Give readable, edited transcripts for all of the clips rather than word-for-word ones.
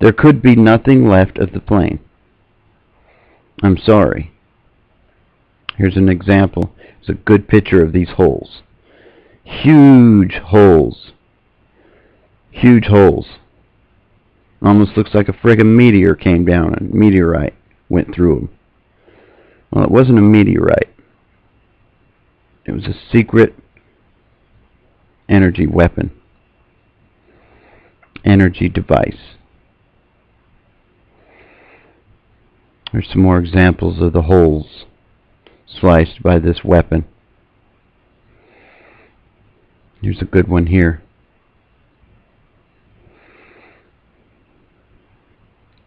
There could be nothing left of the plane. I'm sorry. Here's an example. It's a good picture of these holes. Huge holes. Huge holes. Almost looks like a friggin' meteor came down. A meteorite went through them. Well, it wasn't a meteorite. It was a secret energy weapon. Energy device. There's some more examples of the holes sliced by this weapon. Here's a good one here.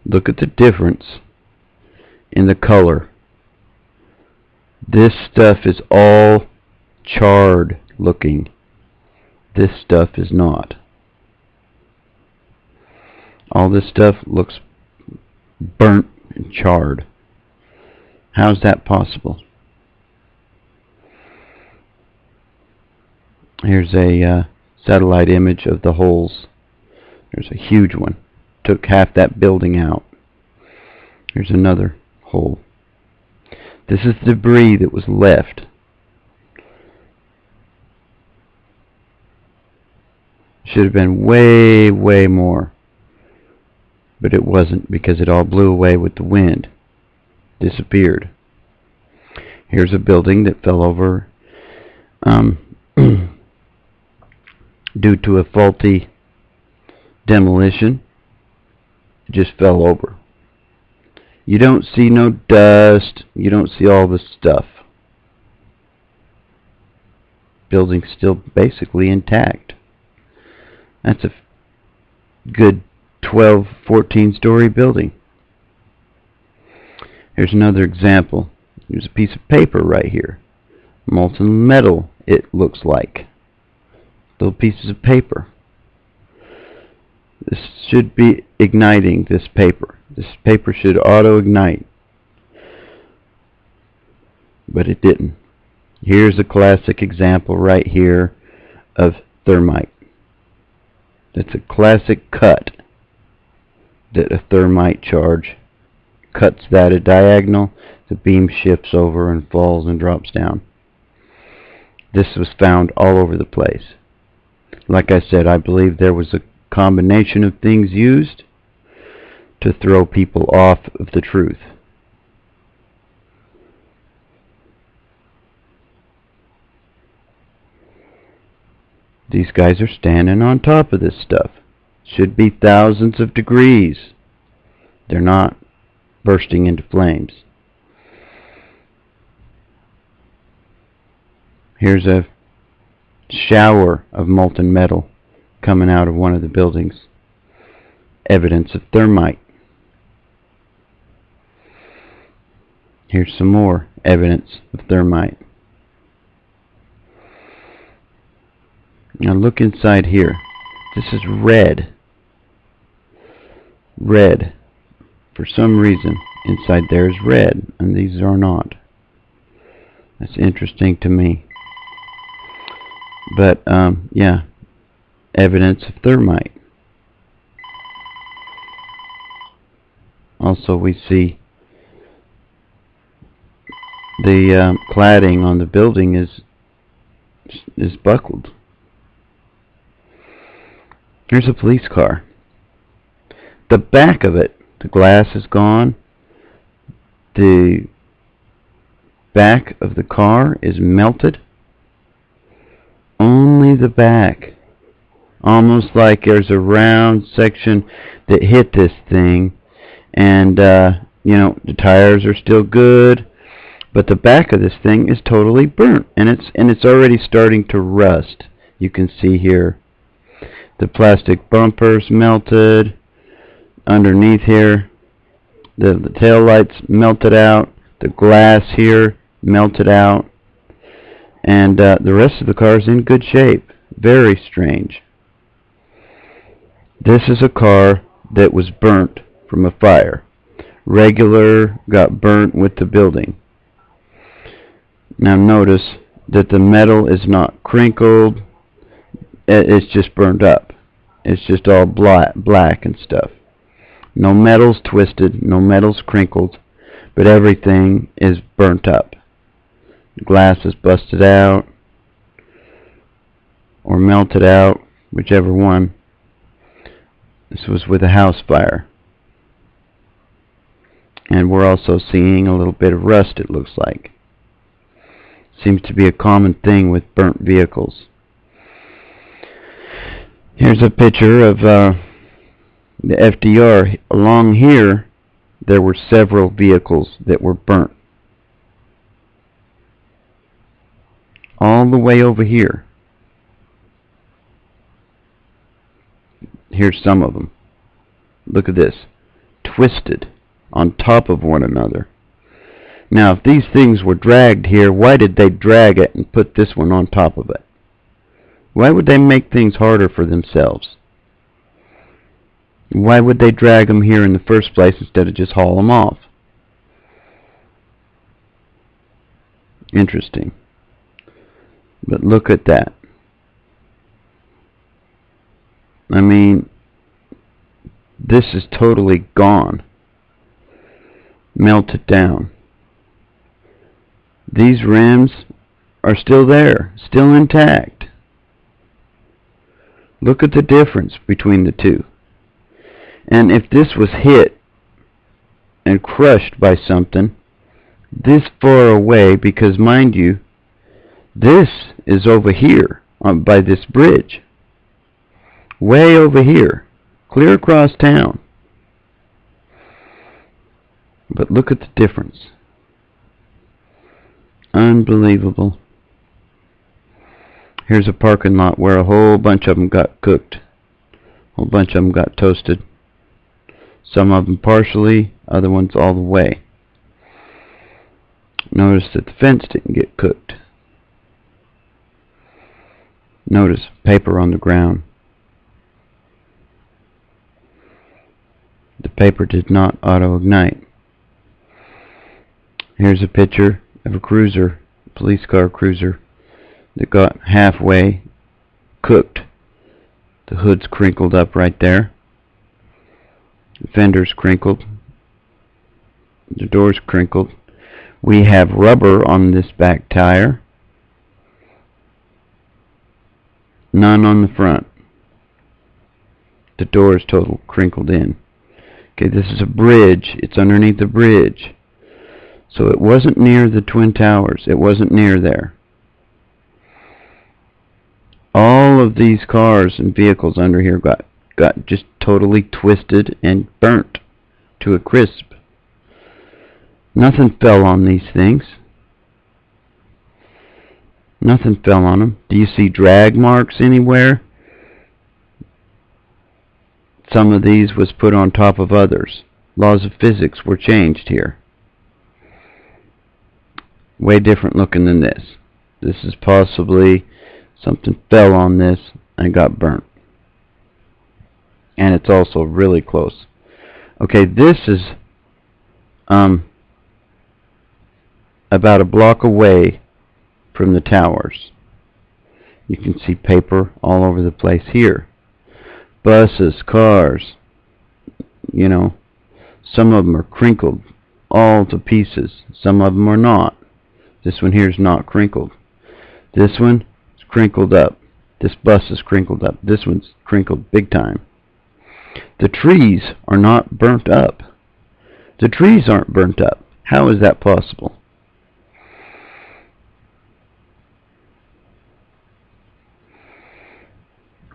Look at the difference in the color. This stuff is all charred looking. This stuff is not. All this stuff looks burnt and charred. How's that possible? Here's a satellite image of the holes. There's a huge one. Took half that building out. Here's another hole. This is the debris that was left. Should have been way, way more. But it wasn't, because it all blew away with the wind. Disappeared. Here's a building that fell over due to a faulty demolition. It just fell over. You don't see no dust. You don't see all the stuff. Building's still basically intact. That's a good 12, 14-story building. Here's another example. Here's a piece of paper right here. Molten metal, it looks like. Little pieces of paper. This should be igniting this paper. This paper should auto-ignite. But it didn't. Here's a classic example right here of thermite. That's a classic cut that a thermite charge cuts that at diagonal. The beam shifts over and falls and drops down. This was found all over the place. Like I said, I believe there was a combination of things used to throw people off of the truth. These guys are standing on top of this stuff. Should be thousands of degrees. They're not bursting into flames. Here's a shower of molten metal coming out of one of the buildings. Evidence of thermite. Here's some more evidence of thermite. Now look inside here. This is red. Red. For some reason, inside there is red, and these are not. That's interesting to me. But, yeah. Evidence of thermite. Also, we see the cladding on the building is buckled. Here's a police car. The back of it, the glass is gone. The back of the car is melted. Only the back. Almost like there's a round section that hit this thing. And, you know, the tires are still good. But the back of this thing is totally burnt. And it's already starting to rust. You can see here. The plastic bumpers melted. Underneath here, the tail lights melted out. The glass here melted out. And the rest of the car is in good shape. Very strange. This is a car that was burnt from a fire. Regular got burnt with the building. Now notice that the metal is not crinkled. It's just burned up. It's just all black and stuff. No metal's twisted, no metal's crinkled, but everything is burnt up. The glass is busted out or melted out, whichever one. This was with a house fire. And we're also seeing a little bit of rust, it looks like. Seems to be a common thing with burnt vehicles. Here's a picture of the FDR. Along here, there were several vehicles that were burnt. All the way over here. Here's some of them. Look at this. Twisted on top of one another. Now, if these things were dragged here, why did they drag it and put this one on top of it? Why would they make things harder for themselves? Why would they drag them here in the first place instead of just haul them off? Interesting. But look at that. I mean, this is totally gone. Melted down. These rims are still there, still intact. Look at the difference between the two. And if this was hit and crushed by something this far away, because mind you, this is over here by this bridge. Way over here. Clear across town. But look at the difference. Unbelievable. Here's a parking lot where a whole bunch of them got cooked. A whole bunch of them got toasted. Some of them partially, other ones all the way. Notice that the fence didn't get cooked. Notice paper on the ground. The paper did not auto-ignite. Here's a picture of a cruiser, a police car cruiser, that got halfway cooked. The hood's crinkled up right there. The fender's crinkled. The door's crinkled. We have rubber on this back tire. None on the front. The door is total crinkled in. Okay, this is a bridge. It's underneath the bridge. So it wasn't near the Twin Towers. It wasn't near there. All of these cars and vehicles under here got just totally twisted and burnt to a crisp. Nothing fell on these things. Nothing fell on them. Do you see drag marks anywhere? Some of these was put on top of others. Laws of physics were changed here. Way different looking than this. This is possibly something fell on this and got burnt. And it's also really close. Okay, this is about a block away from the towers. You can see paper all over the place here. Buses, cars, you know, some of them are crinkled all to pieces. Some of them are not. This one here is not crinkled. This one is crinkled up. This bus is crinkled up. This one's crinkled big time. The trees are not burnt up. The trees aren't burnt up. How is that possible?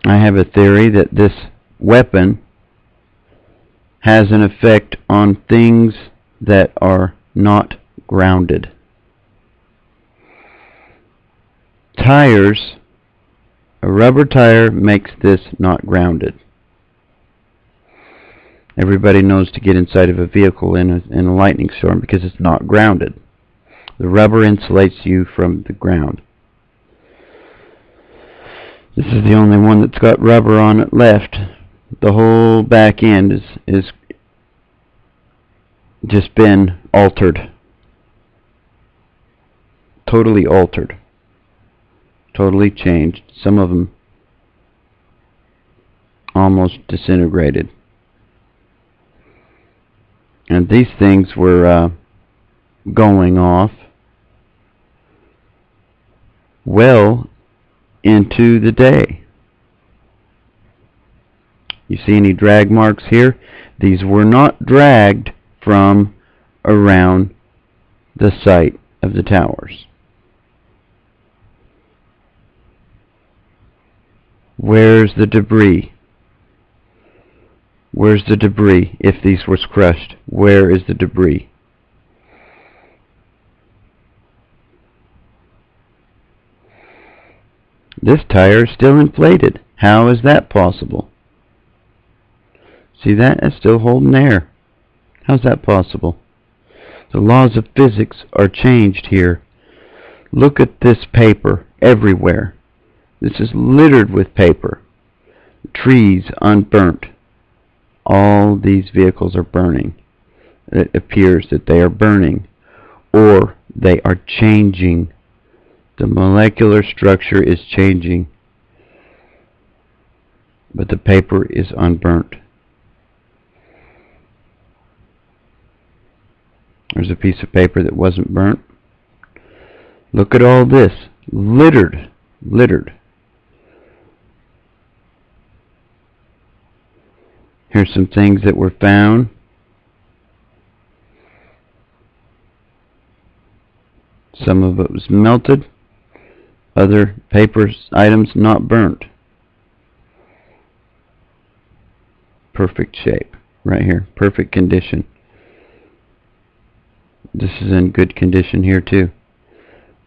I have a theory that this weapon has an effect on things that are not grounded. Tires, a rubber tire makes this not grounded. Everybody knows to get inside of a vehicle in a lightning storm because it's not grounded. The rubber insulates you from the ground. This is the only one that's got rubber on it left. The whole back end is just been altered. Totally altered. Totally changed. Some of them almost disintegrated. And these things were going off well into the day. You see any drag marks here? These were not dragged from around the site of the towers. Where's the debris? Where's the debris if these were crushed? Where is the debris? This tire is still inflated. How is that possible? See that? It's still holding air. How's that possible? The laws of physics are changed here. Look at this paper everywhere. This is littered with paper. Trees unburnt. All these vehicles are burning. It appears that they are burning, or they are changing. The molecular structure is changing, but the paper is unburnt. There's a piece of paper that wasn't burnt. Look at all this. Littered. Here's some things that were found. Some of it was melted. Other paper items not burnt. Perfect shape right here. Perfect condition. This is in good condition here too.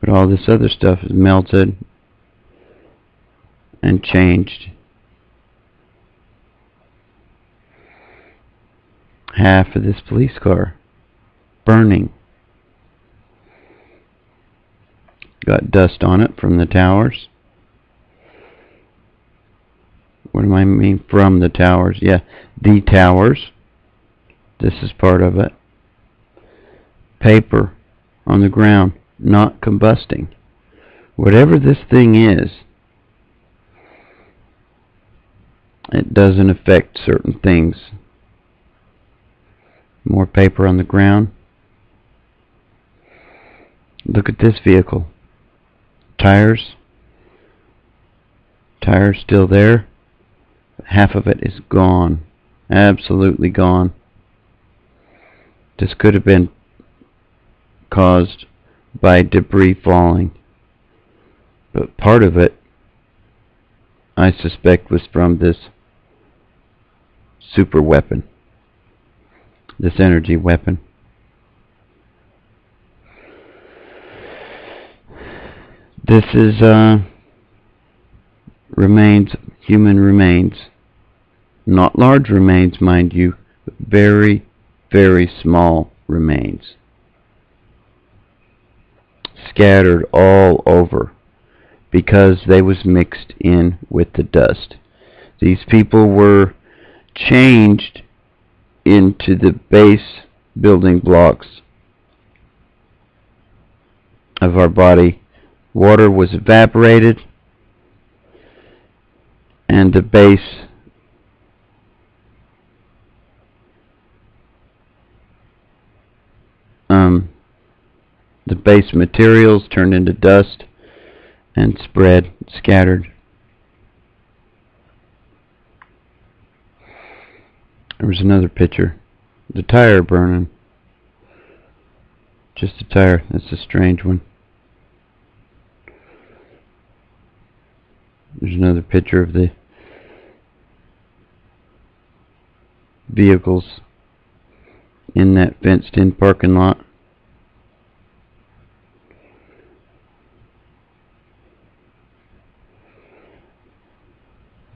But all this other stuff is melted and changed. Half of this police car burning. Got dust on it from the towers. What do I mean from the towers? Yeah, the towers. This is part of it. Paper on the ground, not combusting. Whatever this thing is, it doesn't affect certain things. More paper on the ground. Look at this vehicle. Tires still there. Half of it is gone. Absolutely gone. This could have been caused by debris falling, but part of it I suspect was from this super weapon, this energy weapon. This is remains, human remains, not large remains, mind you, but very, very small remains, scattered all over because they was mixed in with the dust. These people were changed into the base building blocks of our body. Water was evaporated and the base materials turned into dust and spread, scattered. There was another picture. The tire burning. Just a tire. That's a strange one. There's another picture of the vehicles in that fenced-in parking lot.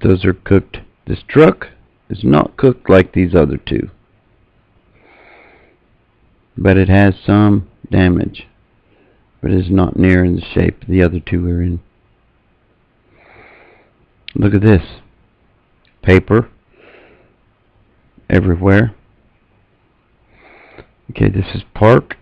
Those are cooked. This truck is not cooked like these other two, but it has some damage, but it is not near in the shape the other two are in. Look at this. Paper everywhere. Okay, this is park